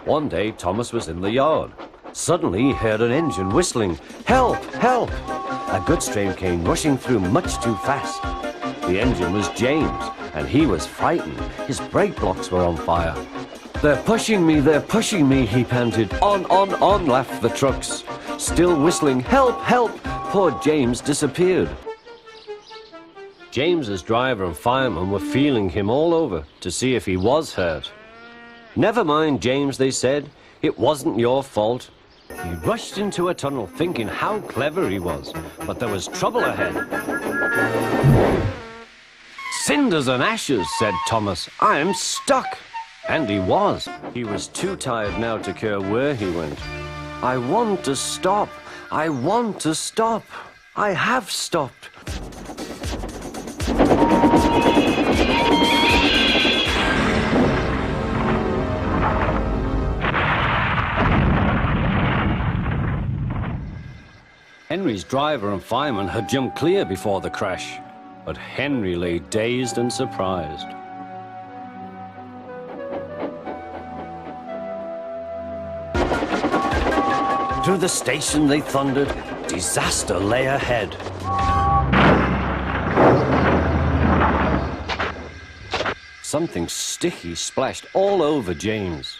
One day, Thomas was in the yard. Suddenly, he heard an engine whistling. Help! Help! A goods train came rushing through much too fast. The engine was James, and he was frightened. His brake blocks were on fire. They're pushing me, he panted. On, laughed the trucks. Still whistling, help, help! Poor James disappeared. James's driver and fireman were feeling him all over to see if he was hurt. Never mind, James, they said. It wasn't your fault. He rushed into a tunnel thinking how clever he was, but there was trouble ahead. Cinders and ashes, said Thomas. I am stuck. And he was. He was too tired now to care where he went. I want to stop. I want to stop. I have stopped. Henry's driver and fireman had jumped clear before the crash, but Henry lay dazed and surprised. Through the station they thundered. Disaster lay ahead. Something sticky splashed all over James.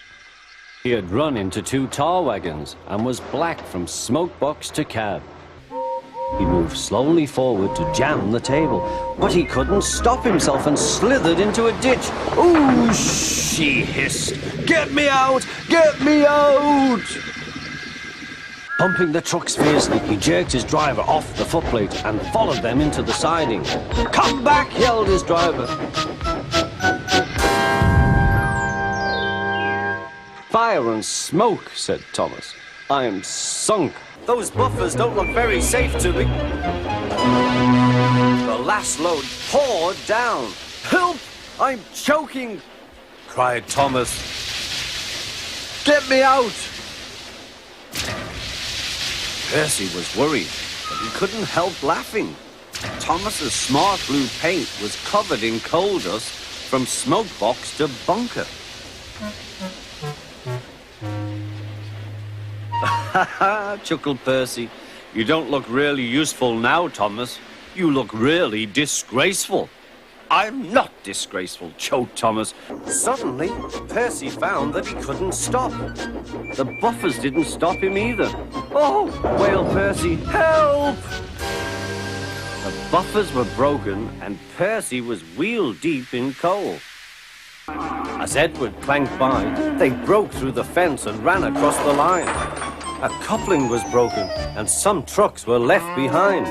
He had run into 2 tar wagons and was black from smoke box to cab. He moved slowly forward to jam the table, but he couldn't stop himself and slithered into a ditch. Ooh, she hissed. Get me out! Get me out! Pumping the trucks fiercely, he jerked his driver off the footplate and followed them into the siding. Come back, yelled his driver. Fire and smoke, said Thomas. I am sunk. Those buffers don't look very safe to me. The last load poured down. Help! I'm choking, cried Thomas. Get me out! Percy was worried, but he couldn't help laughing. Thomas's smart blue paint was covered in coal dust from smoke box to bunker. Ha ha, chuckled Percy. You don't look really useful now, Thomas. You look really disgraceful. I'm not disgraceful, choked Thomas. Suddenly, Percy found that he couldn't stop. The buffers didn't stop him either. Oh, wailed Percy, help! The buffers were broken and Percy was wheel deep in coal. As Edward clanked by, they broke through the fence and ran across the line. A coupling was broken and some trucks were left behind.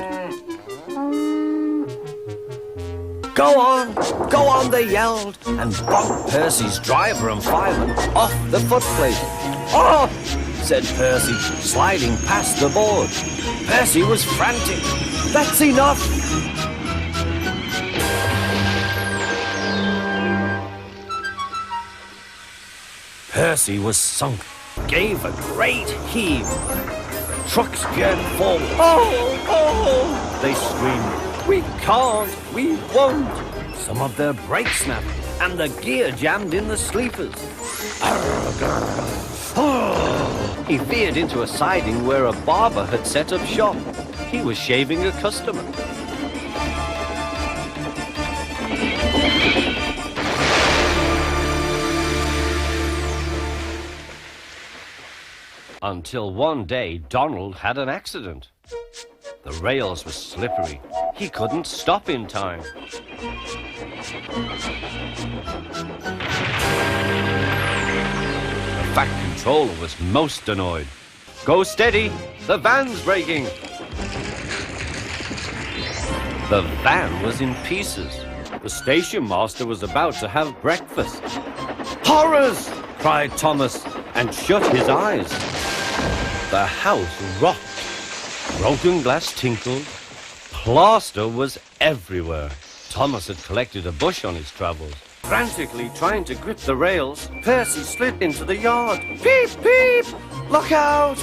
Go on, they yelled, and bumped Percy's driver and fireman off the footplate. Oh, said Percy, sliding past the board. Percy was frantic. That's enough. Percy was sunk, gave a great heave. The trucks jerked forward. Oh, they screamed. We can't, we won't. Some of their brakes snapped, and the gear jammed in the sleepers. He veered into a siding where a barber had set up shop. He was shaving a customer. Until one day, Donald had an accident. The rails were slippery. He couldn't stop in time. The Fat Controller was most annoyed. Go steady! The van's breaking! The van was in pieces. The station master was about to have breakfast. Horrors! Cried Thomas and shut his eyes. The house rocked. Broken glass tinkled. Plaster was everywhere. Thomas had collected a bush on his travels. Frantically trying to grip the rails, Percy slid into the yard. Peep, peep! Look out!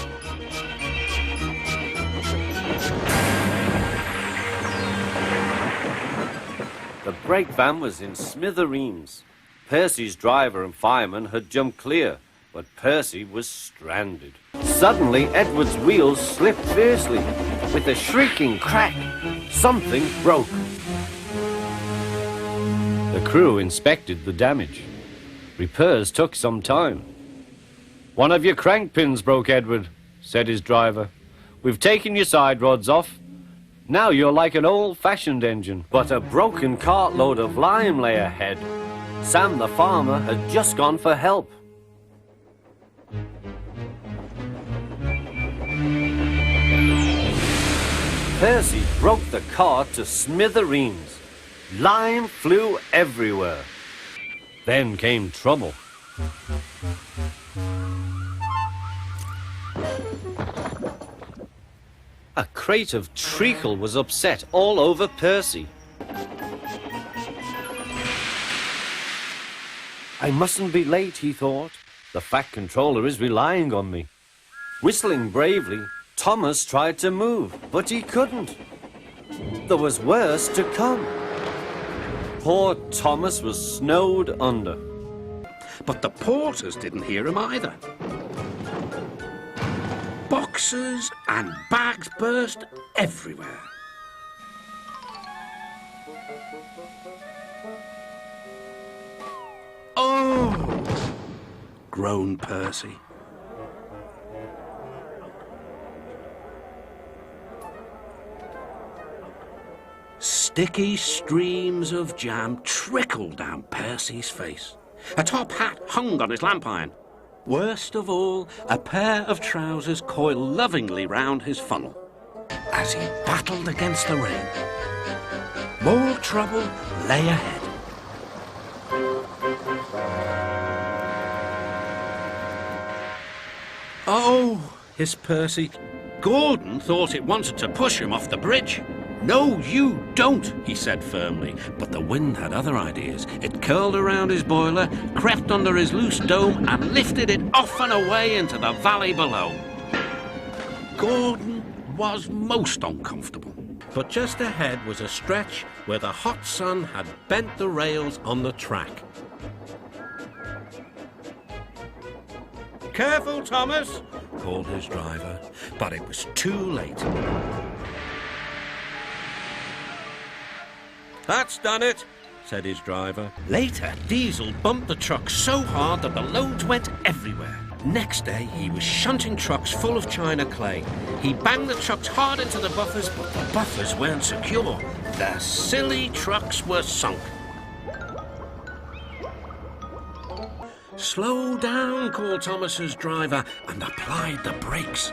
The brake van was in smithereens. Percy's driver and fireman had jumped clear, But Percy was stranded. Suddenly, Edward's wheels slipped fiercely. With a shrieking crack, something broke. The crew inspected the damage. Repairs took some time. "One of your crank pins broke, Edward," said his driver. "We've taken your side rods off. Now you're like an old-fashioned engine." But a broken cartload of lime lay ahead. Sam the farmer had just gone for help. Percy broke the car to smithereens. Lime flew everywhere. Then came trouble. A crate of treacle was upset all over Percy. I mustn't be late, he thought. The Fat Controller is relying on me. Whistling bravely, Thomas tried to move, but he couldn't. There was worse to come. Poor Thomas was snowed under. But the porters didn't hear him either. Boxes and bags burst everywhere. "Oh!" groaned Percy. Sticky streams of jam trickled down Percy's face. A top hat hung on his lamp iron. Worst of all, a pair of trousers coiled lovingly round his funnel as he battled against the rain. More trouble lay ahead. "Oh," hissed Percy. Gordon thought it wanted to push him off the bridge. "No, you don't," he said firmly. But the wind had other ideas. It curled around his boiler, crept under his loose dome, and lifted it off and away into the valley below. Gordon was most uncomfortable. But just ahead was a stretch where the hot sun had bent the rails on the track. "Careful, Thomas," called his driver, but it was too late. "That's done it," said his driver. Later, Diesel bumped the truck so hard that the loads went everywhere. Next day, he was shunting trucks full of china clay. He banged the trucks hard into the buffers, but the buffers weren't secure. The silly trucks were sunk. "Slow down," called Thomas's driver, and applied the brakes.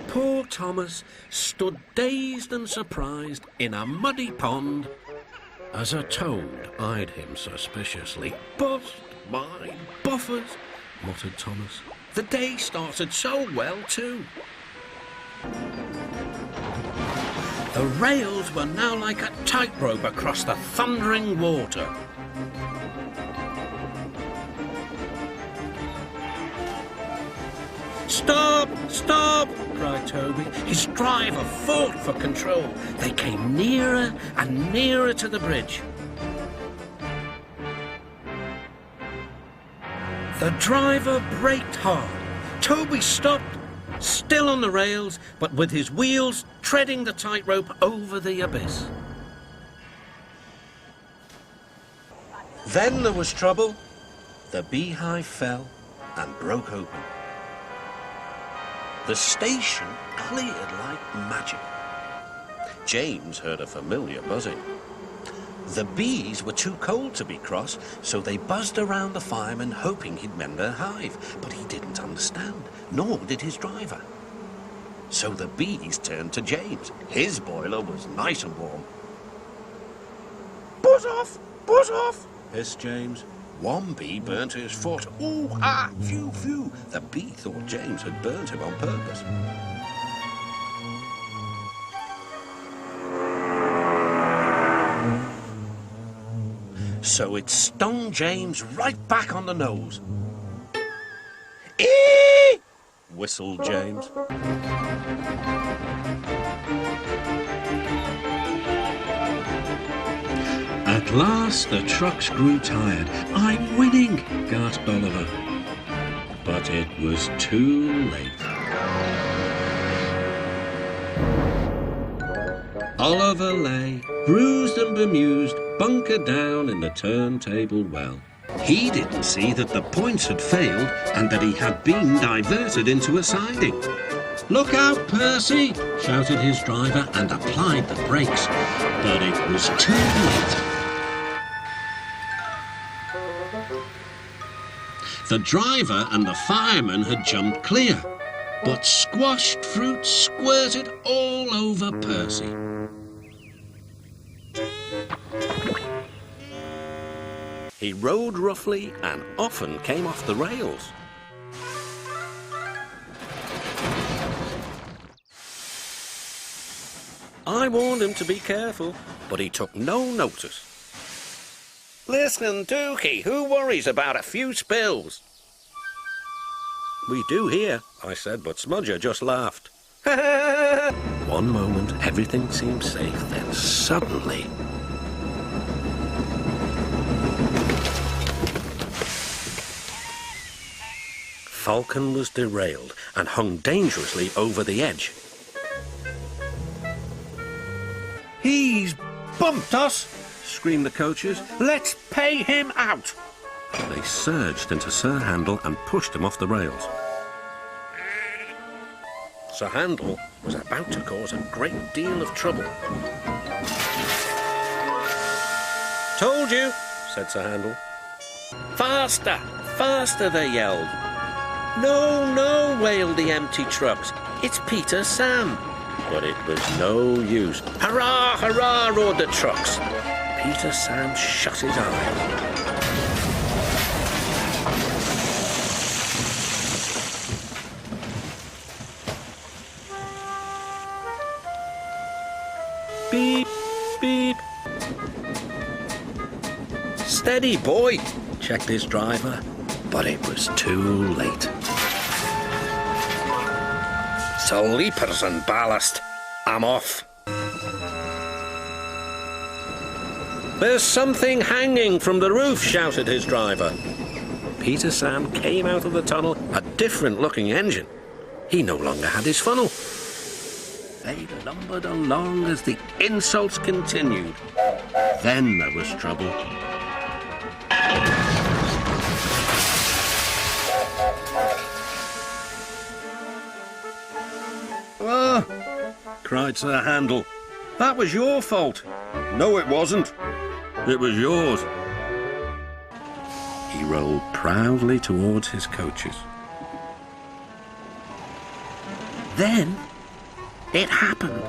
Poor Thomas stood dazed and surprised in a muddy pond as a toad eyed him suspiciously. "Bust my buffers," muttered Thomas. The day started so well, too. The rails were now like a tightrope across the thundering water. "Stop! Stop!" cried Toby. His driver fought for control. They came nearer and nearer to the bridge. The driver braked hard. Toby stopped, still on the rails, but with his wheels treading the tightrope over the abyss. Then there was trouble. The beehive fell and broke open. The station cleared like magic. James heard a familiar buzzing. The bees were too cold to be cross, so they buzzed around the fireman hoping he'd mend their hive. But he didn't understand, nor did his driver. So the bees turned to James. His boiler was nice and warm. "Buzz off! Buzz off!" hissed James. One bee burnt his foot. "Ooh, ah, phew, phew." The bee thought James had burnt him on purpose. So it stung James right back on the nose. "Eee!" whistled James. At last the trucks grew tired. "I'm winning," gasped Oliver. But it was too late. Oliver lay, bruised and bemused, bunkered down in the turntable well. He didn't see that the points had failed and that he had been diverted into a siding. "Look out, Percy!" shouted his driver and applied the brakes. But it was too late. The driver and the fireman had jumped clear, but squashed fruit squirted all over Percy. He rode roughly and often came off the rails. I warned him to be careful, but he took no notice. "Listen, Dookie, who worries about a few spills?" "We do here," I said, but Smudger just laughed. One moment, everything seemed safe, then suddenly... Falcon was derailed and hung dangerously over the edge. "He's bumped us!" screamed the coaches. "Let's pay him out!" They surged into Sir Handel and pushed him off the rails. Sir Handel was about to cause a great deal of trouble. "Told you," said Sir Handel. "Faster! Faster!" they yelled. "No, no!" wailed the empty trucks. "It's Peter Sam." But it was no use. "Hurrah! Hurrah!" roared the trucks. Peter Sam shut his eyes. Beep, beep. "Steady, boy," checked his driver, but it was too late. "Sleepers and ballast. I'm off." "There's something hanging from the roof," shouted his driver. Peter Sam came out of the tunnel, a different-looking engine. He no longer had his funnel. They lumbered along as the insults continued. Then there was trouble. "Ah!" cried Sir Handel. "That was your fault." "No, it wasn't. It was yours." He rolled proudly towards his coaches. Then it happened.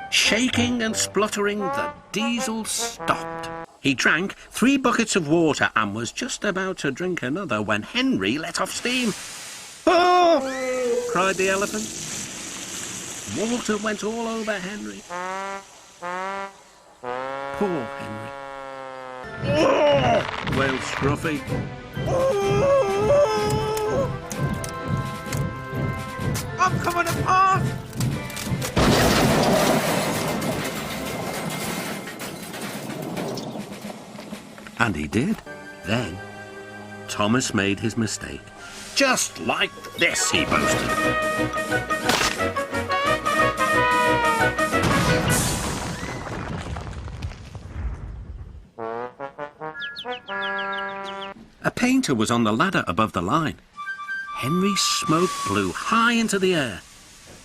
Shaking and spluttering, the diesel stopped. He drank 3 buckets of water and was just about to drink another when Henry let off steam. "Oh!" cried the elephant. Water went all over Henry. Poor Henry. "Oh!" wailed Scruffy. "Oh! I'm coming apart!" And he did. Then Thomas made his mistake. "Just like this," he boasted. A painter was on the ladder above the line. Henry's smoke blew high into the air.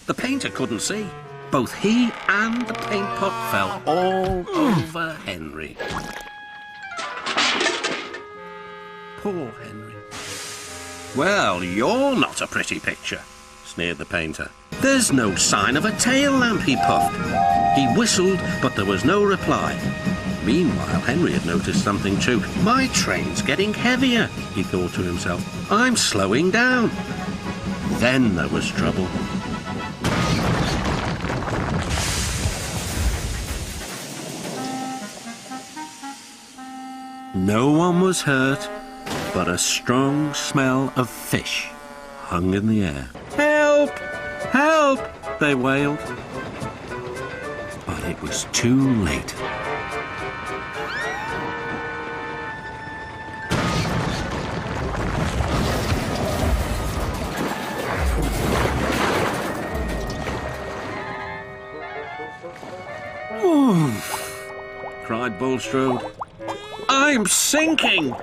The painter couldn't see. Both he and the paint pot fell all over Henry. Poor Henry. "Well, you're not a pretty picture," sneered the painter. "There's no sign of a tail lamp," he puffed. He whistled, but there was no reply. Meanwhile, Henry had noticed something too. "My train's getting heavier," he thought to himself. "I'm slowing down." Then there was trouble. No one was hurt, but a strong smell of fish hung in the air. "Help! Help!" they wailed. But it was too late. Cried Bulstrode. I'm sinking!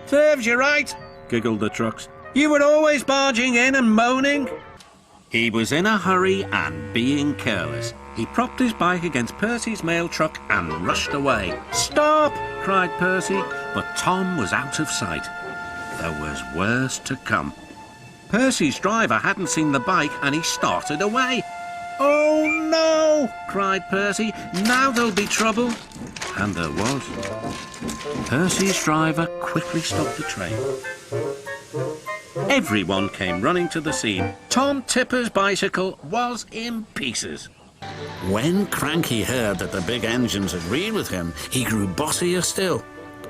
Serves you right, giggled the trucks. You were always barging in and moaning. He was in a hurry and being careless. He propped his bike against Percy's mail truck and rushed away. Stop! Cried Percy, but Tom was out of sight. There was worse to come. Percy's driver hadn't seen the bike and he started away. Oh no! Cried Percy. Now there'll be trouble. And there was. Percy's driver quickly stopped the train. Everyone came running to the scene. Tom Tipper's bicycle was in pieces. When Cranky heard that the big engines agreed with him, he grew bossier still.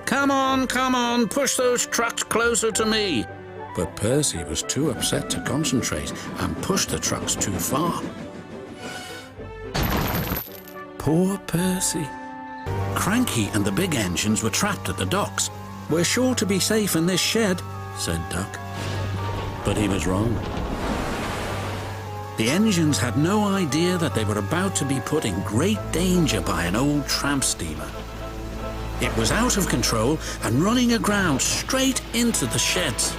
Come on, push those trucks closer to me. But Percy was too upset to concentrate and pushed the trucks too far. Poor Percy. Cranky and the big engines were trapped at the docks. We're sure to be safe in this shed, said Duck. But he was wrong. The engines had no idea that they were about to be put in great danger by an old tramp steamer. It was out of control and running aground straight into the sheds.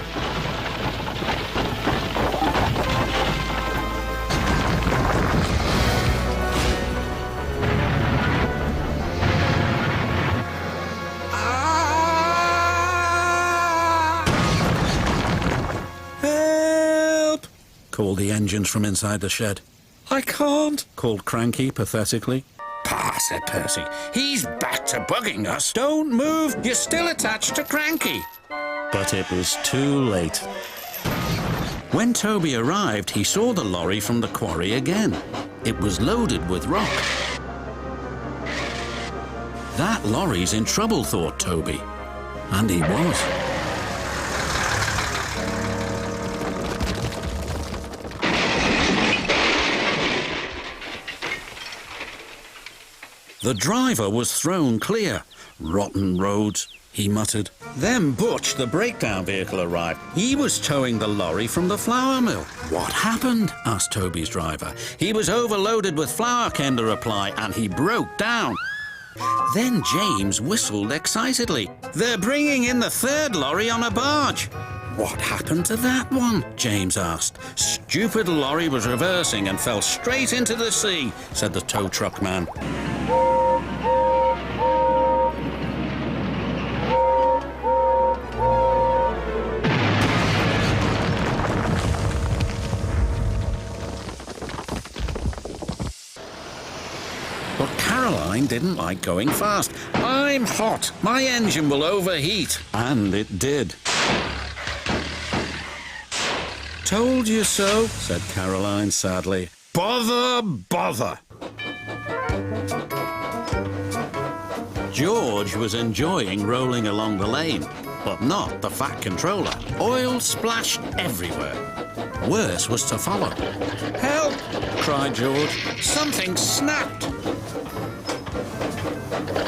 Called the engines from inside the shed. I can't, called Cranky pathetically. Pah, said Percy. He's back to bugging us. Don't move, you're still attached to Cranky. But it was too late. When Toby arrived, he saw the lorry from the quarry again. It was loaded with rock. That lorry's in trouble, thought Toby. And he was. The driver was thrown clear. Rotten roads, he muttered. Then Butch, the breakdown vehicle, arrived. He was towing the lorry from the flour mill. What happened? Asked Toby's driver. He was overloaded with flour, came the reply, and he broke down. Then James whistled excitedly. They're bringing in the third lorry on a barge. What happened to that one? James asked. Stupid lorry was reversing and fell straight into the sea, said the tow truck man. But Caroline didn't like going fast. I'm hot. My engine will overheat. And it did. Told you so, said Caroline sadly. Bother, bother. George was enjoying rolling along the lane, but not the Fat Controller. Oil splashed everywhere. Worse was to follow. Help! Cried George. Something snapped.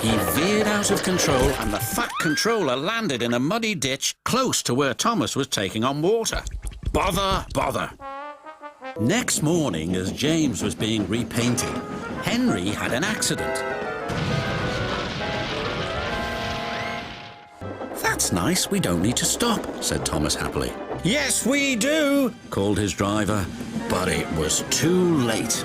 He veered out of control and the Fat Controller landed in a muddy ditch close to where Thomas was taking on water. Bother, bother. Next morning, as James was being repainted, Henry had an accident. That's nice, we don't need to stop, said Thomas happily. Yes, we do, called his driver, but it was too late.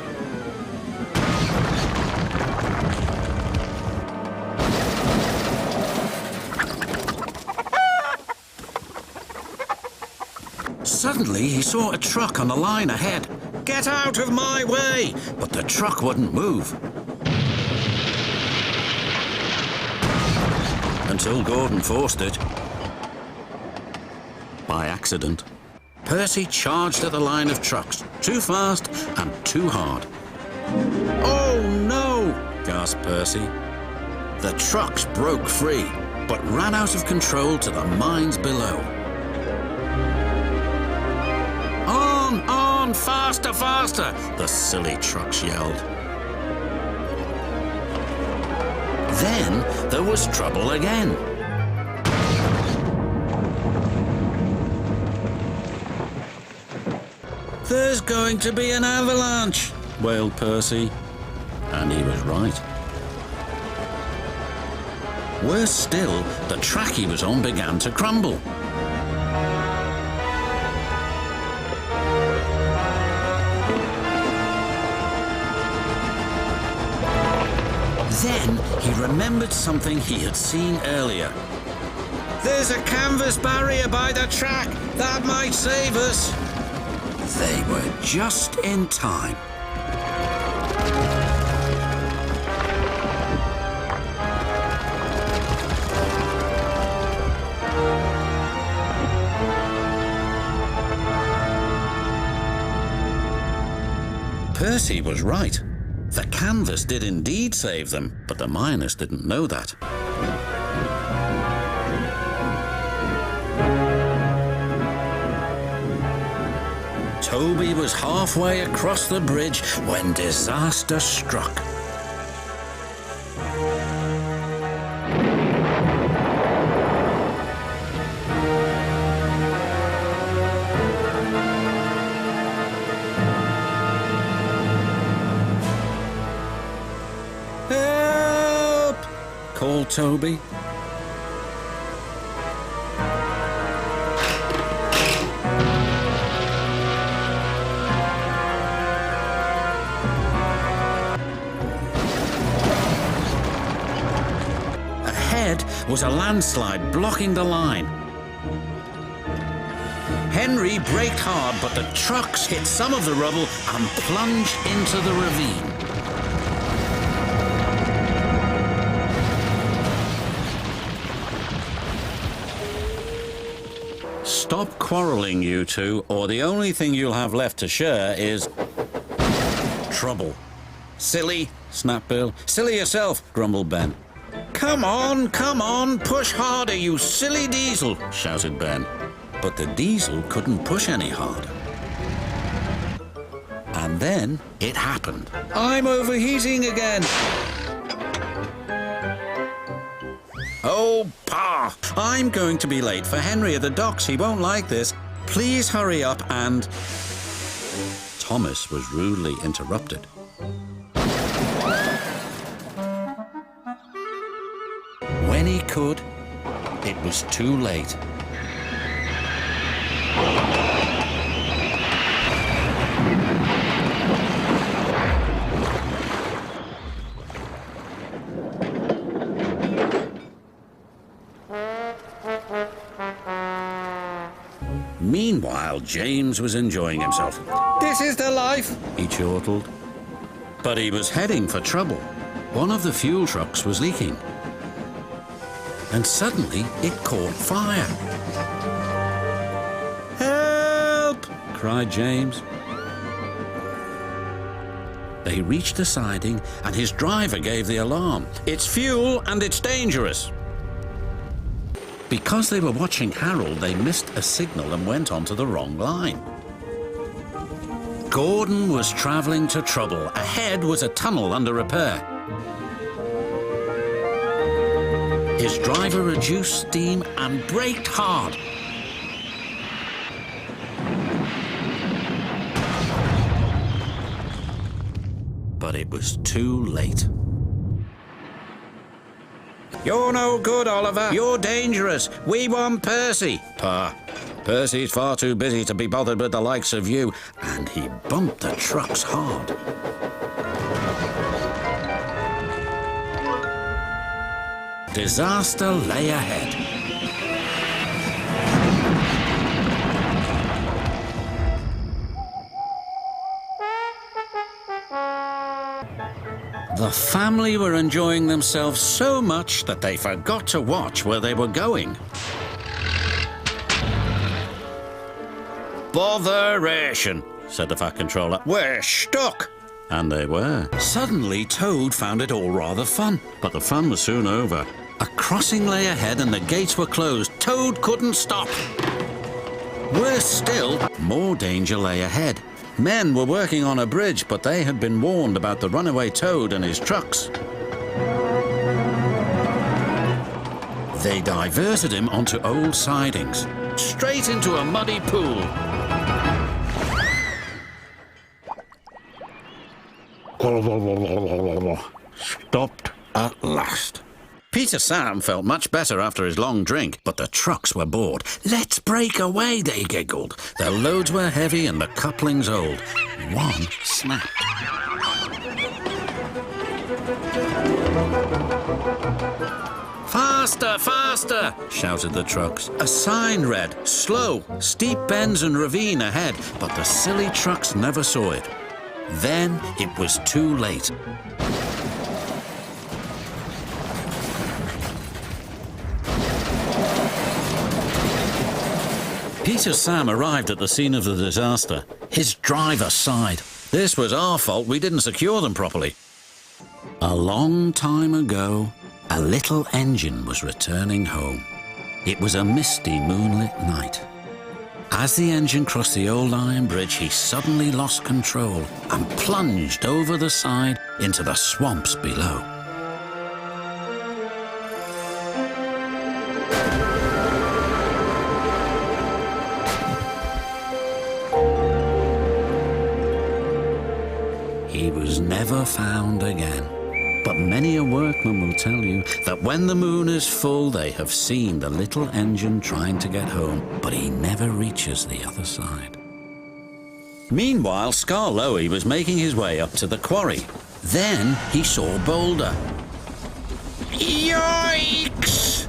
Suddenly, he saw a truck on the line ahead. Get out of my way! But the truck wouldn't move. Until Gordon forced it. By accident. Percy charged at the line of trucks, too fast and too hard. Oh no! gasped Percy. The trucks broke free, but ran out of control to the mines below. On! on, faster, faster, the silly trucks yelled. Then there was trouble again. There's going to be an avalanche, wailed Percy. And he was right. Worse still, the track he was on began to crumble. Then he remembered something he had seen earlier. There's a canvas barrier by the track. That might save us. They were just in time. Percy was right. The canvas did indeed save them, but the miners didn't know that. Toby was halfway across the bridge when disaster struck. Help! Called Toby. Ahead was a landslide blocking the line. Henry braked hard, but the trucks hit some of the rubble and plunged into the ravine. Stop quarrelling, you two, or the only thing you'll have left to share is trouble. Silly, snapped Bill. Silly yourself, grumbled Ben. Come on, push harder, you silly diesel, shouted Ben. But the diesel couldn't push any harder. And then it happened. I'm overheating again. Oh, Pa! I'm going to be late for Henry at the docks. He won't like this. Please hurry up and... Thomas was rudely interrupted. When he could, it was too late. Meanwhile, James was enjoying himself. This is the life, he chortled. But he was heading for trouble. One of the fuel trucks was leaking. And suddenly it caught fire. Help! Cried James. They reached the siding and his driver gave the alarm. It's fuel and it's dangerous. Because they were watching Harold, they missed a signal and went onto the wrong line. Gordon was travelling to trouble. Ahead was a tunnel under repair. His driver reduced steam and braked hard. But it was too late. You're no good, Oliver. You're dangerous. We want Percy. Pa, Percy's far too busy to be bothered with the likes of you. And he bumped the trucks hard. Disaster lay ahead. The family were enjoying themselves so much that they forgot to watch where they were going. Botheration, said the Fat Controller. We're stuck. And they were. Suddenly, Toad found it all rather fun. But the fun was soon over. A crossing lay ahead and the gates were closed. Toad couldn't stop. Worse still, more danger lay ahead. Men were working on a bridge, but they had been warned about the runaway toad and his trucks. They diverted him onto old sidings, straight into a muddy pool. Stopped at last. Peter Sam felt much better after his long drink, but the trucks were bored. Let's break away, they giggled. Their loads were heavy and the couplings old. One snapped. Faster, faster, shouted the trucks. A sign read, slow, steep bends and ravine ahead, but the silly trucks never saw it. Then it was too late. Peter Sam arrived at the scene of the disaster. His driver sighed. This was our fault, we didn't secure them properly. A long time ago, a little engine was returning home. It was a misty moonlit night. As the engine crossed the old iron bridge, he suddenly lost control and plunged over the side into the swamps below. He was never found again. But many a workman will tell you that when the moon is full, they have seen the little engine trying to get home, but he never reaches the other side. Meanwhile, Skarloey was making his way up to the quarry. Then he saw Boulder. Yikes!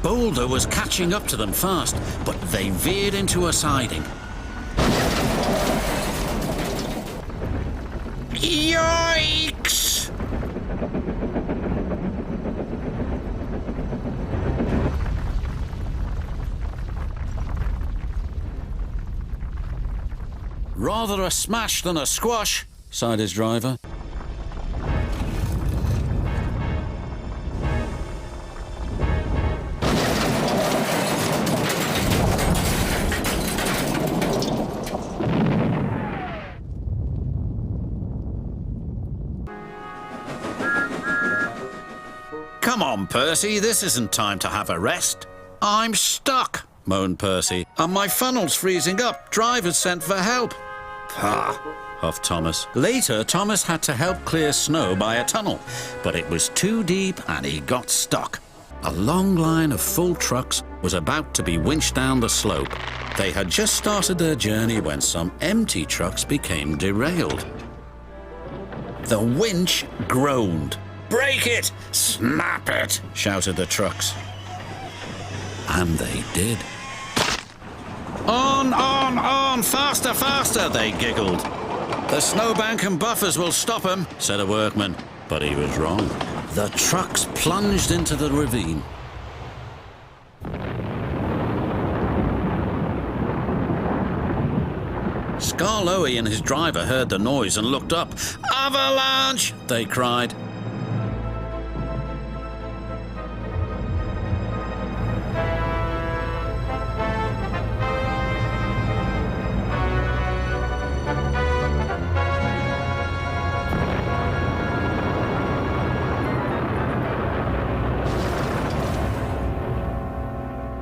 Boulder was catching up to them fast, but they veered into a siding. Yikes! Rather a smash than a squash, sighed his driver. Come on, Percy, this isn't time to have a rest. I'm stuck, moaned Percy, and my funnel's freezing up. Driver's sent for help. Ah, huffed Thomas. Later, Thomas had to help clear snow by a tunnel, but it was too deep and he got stuck. A long line of full trucks was about to be winched down the slope. They had just started their journey when some empty trucks became derailed. The winch groaned. Break it! Snap it! Shouted the trucks. And they did. On! Faster, faster! They giggled. The snowbank and buffers will stop him, said a workman. But he was wrong. The trucks plunged into the ravine. Skarloey and his driver heard the noise and looked up. Avalanche! They cried.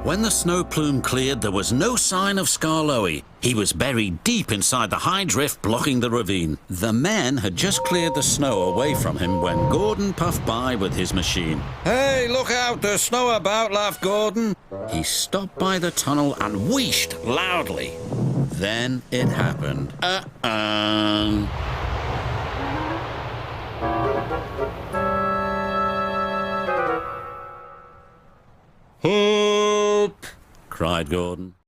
When the snow plume cleared, there was no sign of Skarloey. He was buried deep inside the high drift blocking the ravine. The men had just cleared the snow away from him when Gordon puffed by with his machine. Hey, look out, there's snow about, laughed Gordon. He stopped by the tunnel and wheeshed loudly. Then it happened. Help! Cried Gordon.